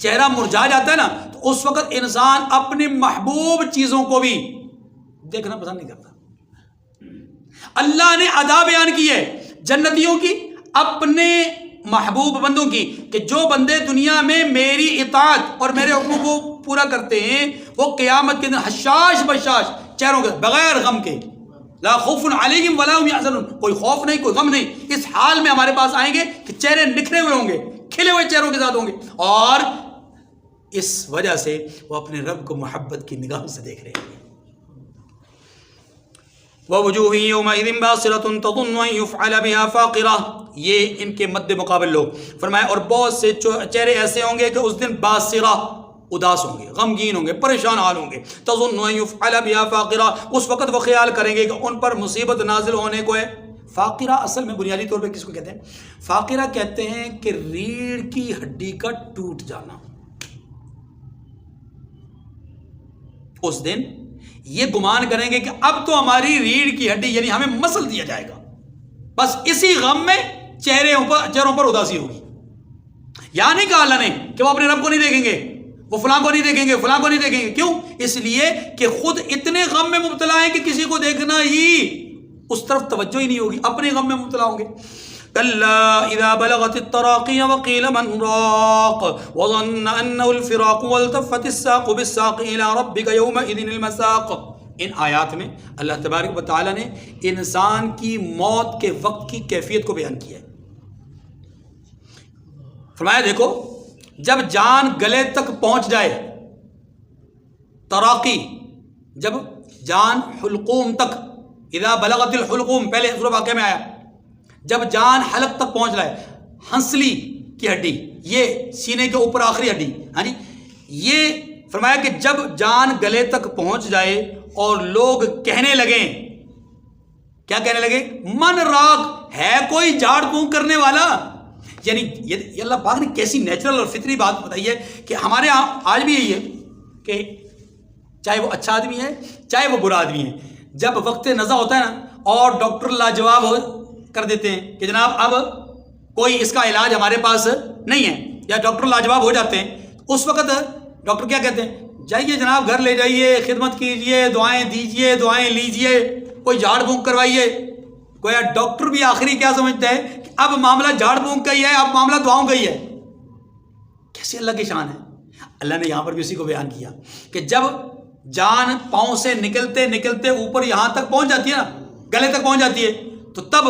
چہرہ مرجھا جاتا ہے نا تو اس وقت انسان اپنی محبوب چیزوں کو بھی دیکھنا پسند نہیں کرتا. اللہ نے ادا بیان کی ہے جنتیوں کی، اپنے محبوب بندوں کی، کہ جو بندے دنیا میں میری اطاعت اور میرے حکموں کو پورا کرتے ہیں وہ قیامت کے دن حشاش بشاش چہروں کے، بغیر غم کے، لا خوف علیہم ولا هم یحزنون، کوئی خوف نہیں، کوئی غم نہیں، اس حال میں ہمارے پاس آئیں گے کہ چہرے نکھرے ہوئے ہوں گے، کھلے ہوئے چہروں کے ساتھ ہوں گے، اور اس وجہ سے وہ اپنے رب کو محبت کی نگاہ سے دیکھ رہے ہیں. وَوُجُوهٍ يَوْمَئِذٍ بَاسِرَةٌ تَظُنُّ أَن يُفْعَلَ بِهَا فَاقِرَةٌ، یہ ان کے مد مقابل لوگ فرمایا. اور بہت سے چہرے ایسے ہوں گے کہ اس دن باسرہ، اداس ہوں گے، غمگین ہوں گے، پریشان حال ہوں گے. تَظُنُّ أَن يُفْعَلَ بِهَا فَاقِرَةٌ، اس وقت وہ خیال کریں گے کہ ان پر مصیبت نازل ہونے کو ہے. فاقرہ اصل میں بنیادی طور پہ کس کو کہتے ہیں؟ فاقرہ کہتے ہیں کہ ریڑھ کی ہڈی کا ٹوٹ جانا. اس دن یہ گمان کریں گے کہ اب تو ہماری ریڑھ کی ہڈی یعنی ہمیں مسل دیا جائے گا. بس اسی غم میں چہروں پر اداسی ہوگی. یہاں نہیں کہا اللہ نے کہ وہ اپنے رب کو نہیں دیکھیں گے، وہ فلاں کو نہیں دیکھیں گے، فلاں کو نہیں دیکھیں گے. کیوں؟ اس لیے کہ خود اتنے غم میں مبتلا ہیں کہ کسی کو دیکھنا ہی، اس طرف توجہ ہی نہیں ہوگی، اپنے غم میں مبتلا ہوں گے. كلا إذا بلغت التراقي وقيل من راق وظن أنه الفراق والتفت الساق بالساق إلى ربك يومئذ المساق. ان آیات میں اللہ تبارک و تعالی نے انسان کی موت کے وقت کی کیفیت کو بیان کیا ہے. فرمایا دیکھو، جب جان گلے تک پہنچ جائے، تراقی، جب جان حلقوم تک، اذا بلغت الحلقوم، پہلے سورہ واقعہ میں آیا، جب جان حلق تک پہنچ جائے، ہنسلی کی ہڈی، یہ سینے کے اوپر آخری ہڈی، ہاں جی، یہ فرمایا کہ جب جان گلے تک پہنچ جائے اور لوگ کہنے لگیں، کیا کہنے لگے؟ من راق، ہے کوئی جھاڑ پھونک کرنے والا. یعنی یہ اللہ پاک نے کیسی نیچرل اور فطری بات بتائی ہے کہ ہمارے یہاں آج بھی یہی ہے کہ چاہے وہ اچھا آدمی ہے چاہے وہ برا آدمی ہے، جب وقت نزا ہوتا ہے نا اور ڈاکٹر لاجواب کر دیتے ہیں کہ جناب اب کوئی اس کا علاج ہمارے پاس نہیں ہے، یا ڈاکٹر لاجواب ہو جاتے ہیں، اس وقت ڈاکٹر کیا کہتے ہیں؟ جائیے جناب گھر لے جائیے، خدمت کیجئے، دعائیں دیجئے، دعائیں لیجئے، کوئی جھاڑ پھونک کروائیے. گویا ڈاکٹر بھی آخری کیا سمجھتا ہے کہ اب معاملہ جھاڑ پھونک کا ہی ہے، اب معاملہ دعاؤں کا ہی ہے. کیسے اللہ کی شان ہے. اللہ نے یہاں پر بھی اسی کو بیان کیا کہ جب جان پاؤں سے نکلتے نکلتے اوپر یہاں تک پہنچ جاتی ہے نا، گلے تک پہنچ جاتی ہے، تو تب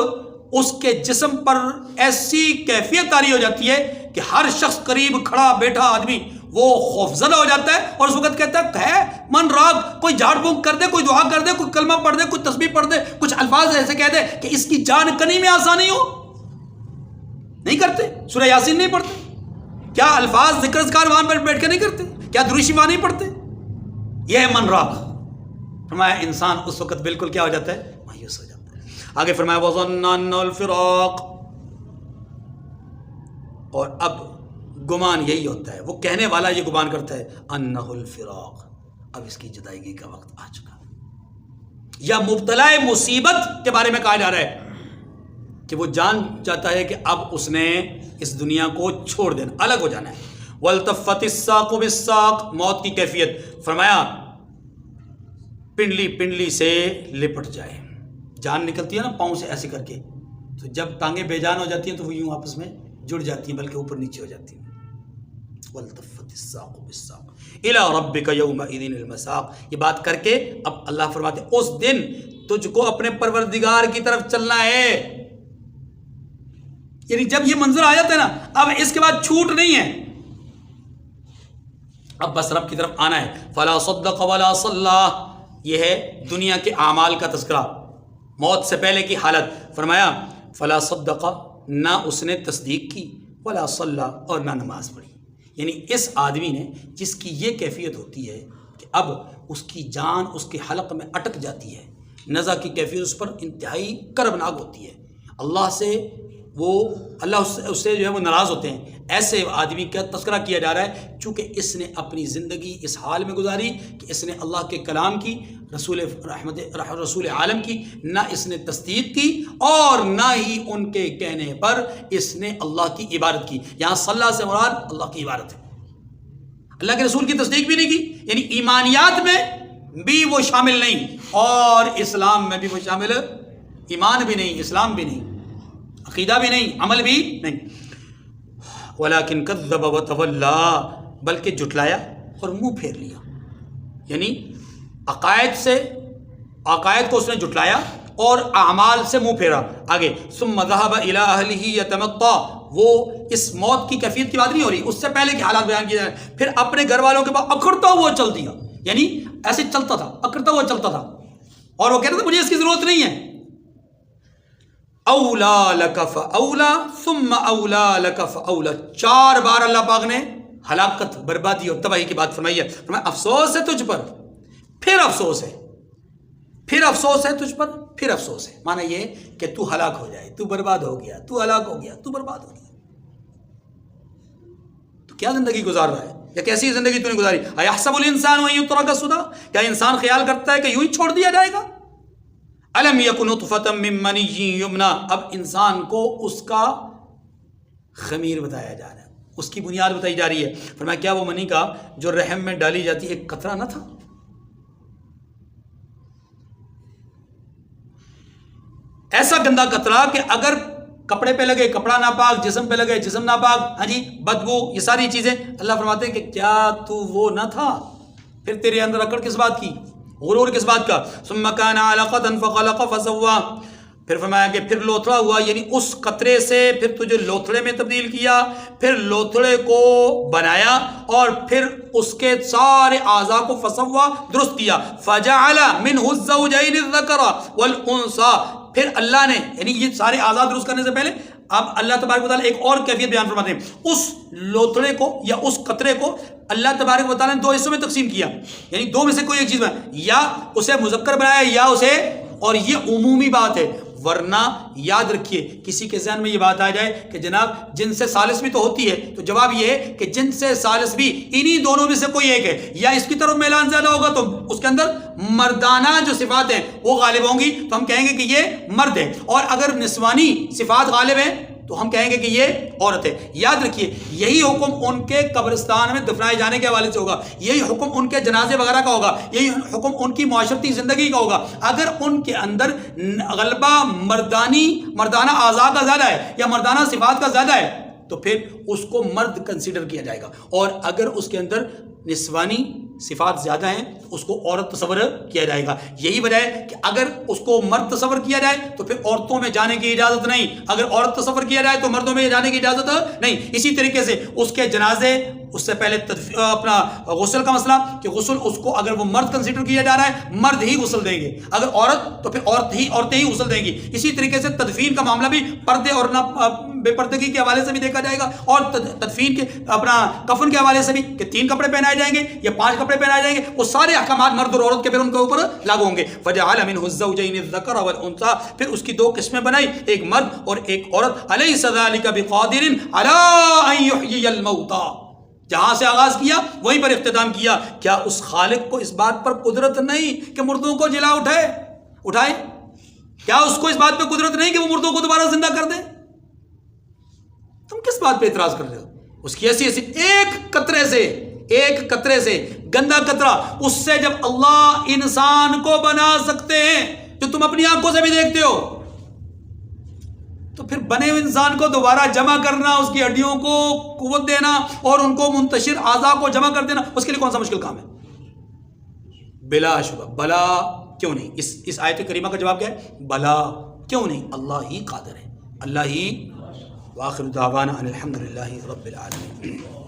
اس کے جسم پر ایسی کیفیت طاری ہو جاتی ہے کہ ہر شخص قریب کھڑا بیٹھا آدمی وہ خوفزدہ ہو جاتا ہے اور اس وقت کہتا ہے من راگ، کوئی جھاڑ پھونک کر دے، کوئی دعا کر دے، کوئی کلمہ پڑھ دے، کوئی تسبیح پڑھ دے، کچھ الفاظ ایسے کہہ دے کہ اس کی جان کنی میں آسانی ہو. نہیں کرتے. سورہ یاسین نہیں پڑھتے. کیا الفاظ ذکر اذکار وہاں پر بیٹھ کے نہیں کرتے؟ کیا درود شریف نہیں پڑھتے؟ یہ ہے من راگ. فرمایا انسان اس وقت بالکل کیا ہو جاتا ہے؟ مایوس ہو جاتا ہے. آگے فرمایا وَظَنَّ أَنَّ الْفِرَاقَ، اور اب گمان یہی ہوتا ہے، وہ کہنے والا یہ گمان کرتا ہے انہ الفراق، اب اس کی جدائیگی کا وقت آ چکا. یا مبتلا مصیبت کے بارے میں کہا جا رہا ہے کہ وہ جان جاتا ہے کہ اب اس نے اس دنیا کو چھوڑ دینا، الگ ہو جانا ہے. وَالْتَفَّتِ السَّاقُ بِالسَّاقِ، موت کی کیفیت. فرمایا پنڈلی سے لپٹ جائے. جان نکلتی ہے نا پاؤں سے ایسے کر کے، تو جب ٹانگیں بے جان ہو جاتی ہیں تو وہ یوں آپس میں جڑ جاتی ہیں، بلکہ اوپر نیچے ہو جاتی ہیں. وَالْتَفَّتِ السَّاقُ بِالسَّاقِ إِلَىٰ رَبِّكَ يَوْمَئِذٍ الْمَسَاقُ. یہ بات کر کے اب اللہ فرماتے ہیں اس دن تجھ کو اپنے پروردگار کی طرف چلنا ہے. یعنی جب یہ منظر آ جاتا ہے نا، اب اس کے بعد چھوٹ نہیں ہے، اب بس رب کی طرف آنا ہے. فَلَا صَدَّقَ وَلَا صَلَّىٰ، یہ ہے دنیا کے اعمال کا تذکرہ، موت سے پہلے کی حالت. فرمایا فَلَا صَدَّقَ، نہ اس نے تصدیق کی، وَلَا صَلَّىٰ، اور نہ نماز پڑھی. یعنی اس آدمی نے جس کی یہ کیفیت ہوتی ہے کہ اب اس کی جان اس کے حلق میں اٹک جاتی ہے، نزع کی کیفیت اس پر انتہائی کربناک ہوتی ہے، اللہ سے وہ اللہ اس سے جو ہے وہ ناراض ہوتے ہیں. ایسے آدمی کا تذکرہ کیا جا رہا ہے چونکہ اس نے اپنی زندگی اس حال میں گزاری کہ اس نے اللہ کے کلام کی، رسول عالم کی نہ اس نے تصدیق کی، اور نہ ہی ان کے کہنے پر اس نے اللہ کی عبادت کی. یہاں صلی سے مراد اللہ کی عبادت ہے، اللہ کے رسول کی تصدیق بھی نہیں کی. یعنی ایمانیات میں بھی وہ شامل نہیں، اور اسلام میں بھی وہ شامل، ایمان بھی نہیں، اسلام بھی نہیں، عقیدہ بھی نہیں، عمل بھی نہیں. وَلَكِنْ كَذَّبَ وَتَوَلَّىٰ، بلکہ جھٹلایا اور منہ پھیر لیا. یعنی عقائد کو اس نے جھٹلایا اور اعمال سے منہ پھیرا. آگے ثُمَّ ذَهَبَ إِلَىٰ أَهْلِهِ يَتَمَطَّىٰ، وہ اس موت کی کیفیت کی بات نہیں ہو رہی، اس سے پہلے کے حالات بیان کیے جا رہے ہیں. پھر اپنے گھر والوں کے بعد اکھڑتا ہوا چل دیا، یعنی ایسے چلتا تھا، اکڑتا ہوا چلتا تھا، اور وہ کہتا تھا مجھے اس کی ضرورت نہیں ہے. اولا لک فاولا ثم اولا لک فاولا، 4 بار اللہ پاک نے ہلاکت، بربادی اور تباہی کی بات فرمائی ہے. فرمایا افسوس ہے تجھ پر، پھر افسوس ہے، پھر افسوس ہے تجھ پر، پھر افسوس ہے. معنی یہ کہ تو ہلاک ہو جائے، تو برباد ہو گیا، تو ہلاک ہو گیا، تو برباد ہو گیا. تو کیا زندگی گزار رہا ہے، یا کیسی زندگی تو نے گزاری؟ ایحسب الانسان ان یترک سدی، کیا انسان خیال کرتا ہے کہ یوں ہی چھوڑ دیا جائے گا؟ الم یک نطفۃ من منی یمنا، اب انسان کو اس کا خمیر بتایا جا رہا ہے، اس کی بنیاد بتائی جا رہی ہے. فرمایا کیا وہ منی کا جو رحم میں ڈالی جاتی ایک قطرہ نہ تھا؟ ایسا گندا قطرہ کہ اگر کپڑے پہ لگے کپڑا ناپاک، جسم پہ لگے جسم ناپاک، ہاں جی بدبو، یہ ساری چیزیں. اللہ فرماتے ہیں کہ کیا تو وہ نہ تھا؟ پھر تیرے اندر اکڑ کس بات کی، غرور کس بات کا؟ ثم كان علقة فخلق فسوى، پھر فرمایا کہ پھر لوتھڑا ہوا، یعنی اس قطرے سے پھر تجھے لوتھڑے میں تبدیل کیا، پھر لوتھڑے کو بنایا، اور پھر اس کے سارے اعضاء کو فسوا، درست کیا. فجعل منه الزوجين الذكر والانثى، پھر اللہ نے، یعنی یہ سارے اعضاء درست کرنے سے پہلے اب اللہ تبارک و تعالیٰ ایک اور کیفیت بیان فرماتے ہیں. اس لوتھڑے کو یا اس قطرے کو اللہ تبارک و تعالیٰ نے 2 حصوں میں تقسیم کیا، یعنی 2 میں سے کوئی ایک چیز بنا، یا اسے مذکر بنایا یا اسے، اور یہ عمومی بات ہے. ورنہ یاد رکھیے کسی کے ذہن میں یہ بات آ جائے کہ جناب جن سے ثالث بھی تو ہوتی ہے، تو جواب یہ ہے کہ جن سے ثالث بھی انہی دونوں میں سے کوئی ایک ہے. یا اس کی طرف میلان زیادہ ہوگا تو اس کے اندر مردانہ جو صفات ہیں وہ غالب ہوں گی، تو ہم کہیں گے کہ یہ مرد ہے، اور اگر نسوانی صفات غالب ہیں تو ہم کہیں گے کہ یہ عورت ہے. یاد رکھیے یہی حکم ان کے قبرستان میں دفنائے جانے کے حوالے سے ہوگا، یہی حکم ان کے جنازے وغیرہ کا ہوگا، یہی حکم ان کی معاشرتی زندگی کا ہوگا. اگر ان کے اندر غلبہ مردانہ اعضاء کا زیادہ ہے یا مردانہ صفات کا زیادہ ہے تو پھر اس کو مرد کنسیڈر کیا جائے گا، اور اگر اس کے اندر نسوانی صفات زیادہ ہیں تو اس کو عورت تصور کیا جائے گا. یہی وجہ ہے کہ اگر اس کو مرد تصور کیا جائے تو پھر عورتوں میں جانے کی اجازت نہیں، اگر عورت تصور کیا جائے تو مردوں میں جانے کی اجازت نہیں. اسی طریقے سے اس کے جنازے اس سے پہلے اپنا غسل کا مسئلہ کہ غسل اس کو اگر وہ مرد کنسیڈر کیا جا رہا ہے مرد ہی غسل دیں گے، اگر عورت تو پھر عورتیں ہی غسل دیں گی۔ اسی طریقے سے تدفین کا معاملہ بھی پردے اور بے پردگی کے حوالے سے بھی دیکھا جائے گا، اور تدفین کے اپنا کفن کے حوالے سے بھی کہ 3 کپڑے پہنائے جائیں گے یا 5 کپڑے پہنائے جائیں گے، وہ سارے احکامات مرد اور عورت کے پھر ان کے اوپر لاگو ہوں گے۔ فجعل منہ الزوجین الذکر والانثی، پھر اس کی 2 قسمیں بنائی، ایک مرد اور ایک عورت۔ الیس ذلک بقادر علی ان یحیی الموتى، جہاں سے آغاز کیا وہیں پر اختتام کیا۔ کیا اس خالق کو اس بات پر قدرت نہیں کہ مردوں کو جلا اٹھائے؟ کیا اس کو اس بات پہ قدرت نہیں کہ وہ مردوں کو دوبارہ زندہ کر دے؟ تم کس بات پہ اعتراض کر رہے ہو؟ اس کی ایسی ایک قطرے سے گندا قطرہ، اس سے جب اللہ انسان کو بنا سکتے ہیں جو تم اپنی آنکھوں سے بھی دیکھتے ہو، تو پھر بنے ہوئے انسان کو دوبارہ جمع کرنا، اس کی ہڈیوں کو قوت دینا اور ان کو منتشر اعضاء کو جمع کر دینا، اس کے لیے کون سا مشکل کام ہے؟ بلا شبہ بلا کیوں نہیں؟ اس آیت کریمہ کا جواب کیا ہے؟ بلا کیوں نہیں؟ اللہ ہی قادر ہے، اللہ ہی۔ وآخر دعوانا ان الحمد للہ رب العالمین۔